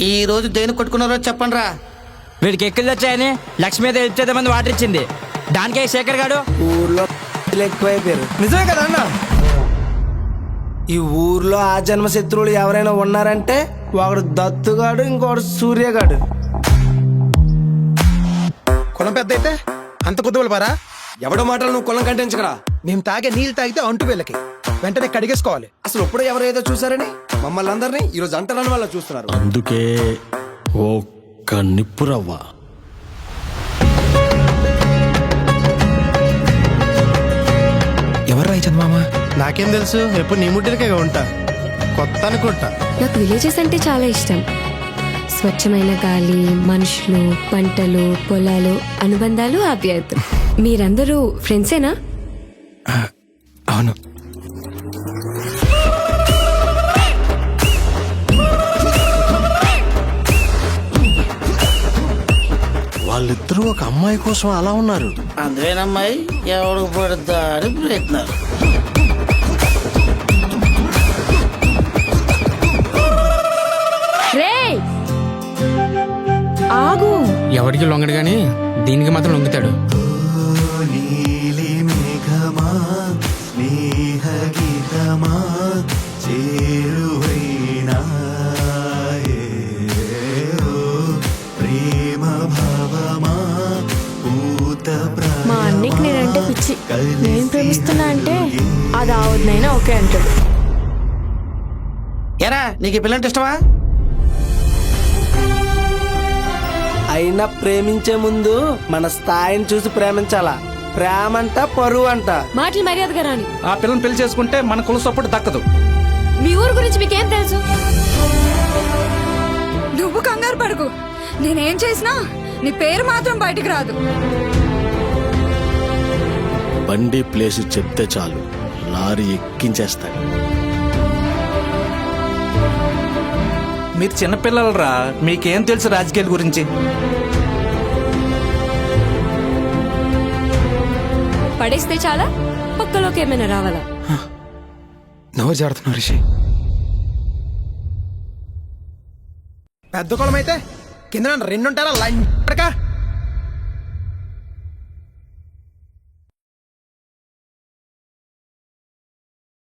ఈ రోజు దేని కొట్టుకున్నారో చెప్పండి రా. వీడికి ఎక్కిళ్ళు వచ్చాయని లక్ష్మీదేవి ఇచ్చేదామని వాటర్ ఇచ్చింది. దానికే శేఖర్ గాడు ఊర్లో ఎక్కువైపోయారు. నిజమే కదా అన్న? ఈ ఊర్లో ఆ జన్మ శత్రువులు ఎవరైనా ఉన్నారంటే ఒకడు దత్తుగాడు, ఇంకొకడు సూర్యగాడు. కులం పెద్ద అయితే అంత కుదువలు పారా. ఎవడో మాటలు నువ్వు కులం కంటించకరా. మేము తాగే నీళ్ళు తాగితే అంటు వీళ్ళకి వెంటనే కడిగేసుకోవాలి. అసలు ఎప్పుడో ఎవరో ఏదో చూసారని మమ్మల్ని అందరినీ ఈరోజు అంటరాని వాళ్ళ చూస్తున్నారు. అందుకే ఒక్క నిప్పురవ్వ. ఎవర్రా ఈ చందమామ? నాకేం తెలుసు, ఎప్పుడు నీ ముడ్డికే ఉంటా. కొత్త అనుకుంటా. నాకు విలేజెస్ అంటే చాలా ఇష్టం. స్వచ్ఛమైన గాలి, మనుషులు, పంటలు, పొలాలు, అనుబంధాలు, ఆప్యాయతలు. మీరందరూ ఫ్రెండ్సేనా? అవును. వాళ్ళిద్దరూ ఒక అమ్మాయి కోసం అలా ఉన్నారు. అందువేనమ్మాయి ఎవడు పడతా అని ప్రయత్నాలు. రేయ్ ఆగు. ఎవరికి లొంగడు గాని దీనికి మాత్రం లొంగుతాడు. మా అన్నకి నేనంటే పిచ్చి. నేను ప్రేమిస్తున్నా అంటే అది ఆవద్నైనా ఓకే అంటాడు. ఎరా నీకు ఈ పిల్లంటే ఇష్టమా? అయినా ప్రేమించే ముందు మన స్థాయిని చూసి ప్రేమించాలా. ప్రేమ అంట పరువు అంట. మాటలు మర్యాదగా రాని. ఆ పిల్లని పెళ్లి చేసుకుంటే మన కుల సపోర్ట్ దక్కదు. మీ ఊరు గురించి మీకేం తెలుసు? నువ్వు కంగారు పడుకు. నేనేం చేసినా నీ పేరు మాత్రం బయటికి రాదు. బండి ప్లేస్ చెప్తే చాలు, లారీ ఎక్కించేస్తాడు. మీరు చిన్నపిల్లలరా, మీకేం తెలుసు రాజకీయాల గురించి? పడేస్తే చాలా, పక్కలోకి ఏమైనా రావాలా? నవ్వు జాడుతున్నావు రిషి. పెద్ద కులం అయితే కింద 2 ఉంటారా?